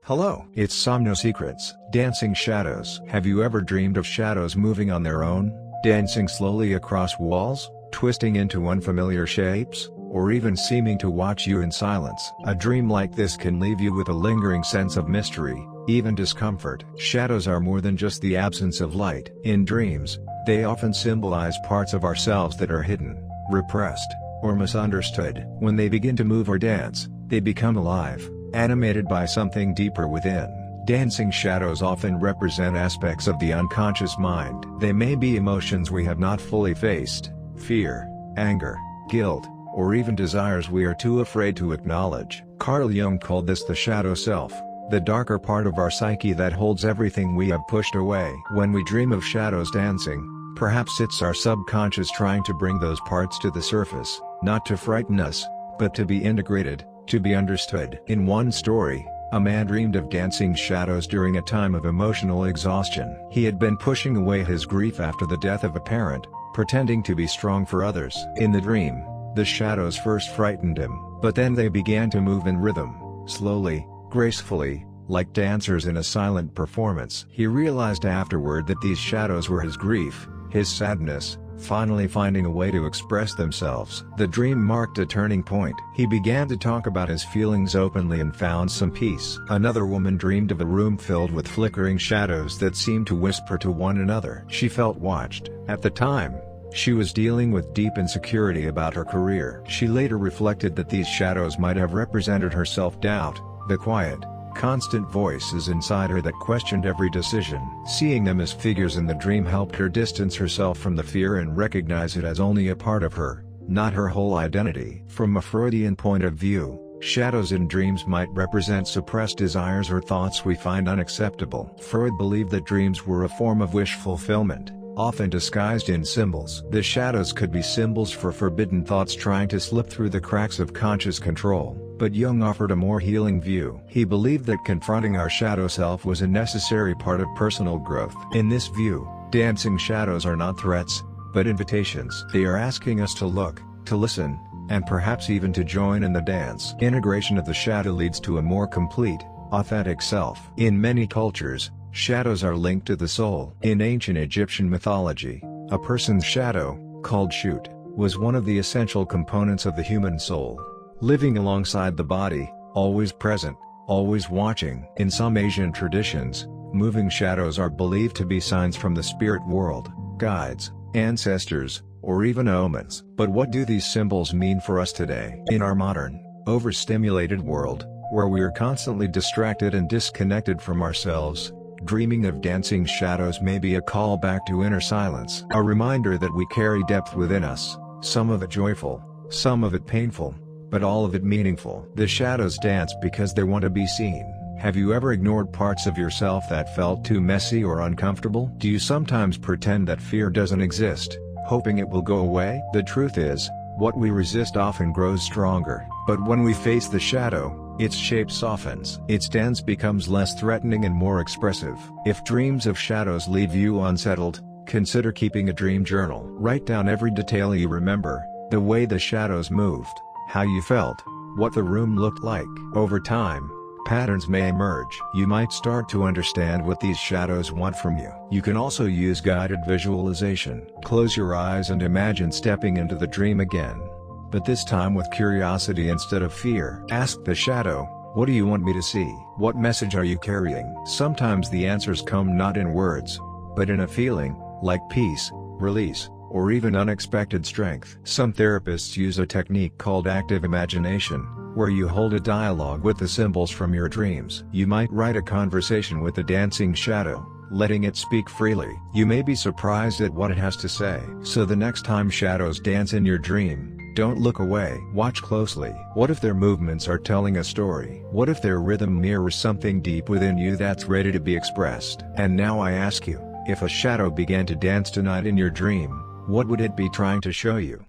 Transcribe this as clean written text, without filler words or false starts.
Hello, it's Somno Secrets, dancing shadows. Have you ever dreamed of shadows moving on their own, dancing slowly across walls, twisting into unfamiliar shapes, or even seeming to watch you in silence? A dream like this can leave you with a lingering sense of mystery, even discomfort. Shadows are more than just the absence of light. In dreams, they often symbolize parts of ourselves that are hidden, repressed, or misunderstood. When they begin to move or dance, they become alive, animated by something deeper within. Dancing shadows often represent aspects of the unconscious mind. They may be emotions we have not fully faced, fear, anger, guilt, or even desires we are too afraid to acknowledge. Carl Jung called this the shadow self, the darker part of our psyche that holds everything we have pushed away. When we dream of shadows dancing, perhaps it's our subconscious trying to bring those parts to the surface, not to frighten us, but to be integrated, to be understood. In one story, a man dreamed of dancing shadows during a time of emotional exhaustion. He had been pushing away his grief after the death of a parent, pretending to be strong for others. In the dream, the shadows first frightened him, but then they began to move in rhythm, slowly, gracefully, like dancers in a silent performance. He realized afterward that these shadows were his grief, his sadness, finally finding a way to express themselves. The dream marked a turning point. He began to talk about his feelings openly and found some peace. Another woman dreamed of a room filled with flickering shadows that seemed to whisper to one another. She felt watched. At the time, she was dealing with deep insecurity about her career. She later reflected that these shadows might have represented her self-doubt, the quiet, constant voices inside her that questioned every decision. Seeing them as figures in the dream helped her distance herself from the fear and recognize it as only a part of her, not her whole identity. From a Freudian point of view, shadows in dreams might represent suppressed desires or thoughts we find unacceptable. Freud believed that dreams were a form of wish fulfillment, often disguised in symbols. The shadows could be symbols for forbidden thoughts trying to slip through the cracks of conscious control, but Jung offered a more healing view. He believed that confronting our shadow self was a necessary part of personal growth. In this view, dancing shadows are not threats, but invitations. They are asking us to look, to listen, and perhaps even to join in the dance. Integration of the shadow leads to a more complete, authentic self. In many cultures, shadows are linked to the soul. In ancient Egyptian mythology, a person's shadow, called Shut, was one of the essential components of the human soul, living alongside the body, always present, always watching. In some Asian traditions, moving shadows are believed to be signs from the spirit world, guides, ancestors, or even omens. But what do these symbols mean for us today? In our modern, overstimulated world, where we are constantly distracted and disconnected from ourselves, dreaming of dancing shadows may be a call back to inner silence. A reminder that we carry depth within us, some of it joyful, some of it painful, but all of it meaningful. The shadows dance because they want to be seen. Have you ever ignored parts of yourself that felt too messy or uncomfortable? Do you sometimes pretend that fear doesn't exist, hoping it will go away? The truth is, what we resist often grows stronger. But when we face the shadow, its shape softens. Its dance becomes less threatening and more expressive. If dreams of shadows leave you unsettled, consider keeping a dream journal. Write down every detail you remember, the way the shadows moved, how you felt, what the room looked like. Over time, patterns may emerge. You might start to understand what these shadows want from you. You can also use guided visualization. Close your eyes and imagine stepping into the dream again, but this time with curiosity instead of fear. Ask the shadow, what do you want me to see? What message are you carrying? Sometimes the answers come not in words, but in a feeling, like peace, release, or even unexpected strength. Some therapists use a technique called active imagination, where you hold a dialogue with the symbols from your dreams. You might write a conversation with the dancing shadow, letting it speak freely. You may be surprised at what it has to say. So the next time shadows dance in your dream, don't look away. Watch closely. What if their movements are telling a story? What if their rhythm mirrors something deep within you that's ready to be expressed? And now I ask you, if a shadow began to dance tonight in your dream, what would it be trying to show you?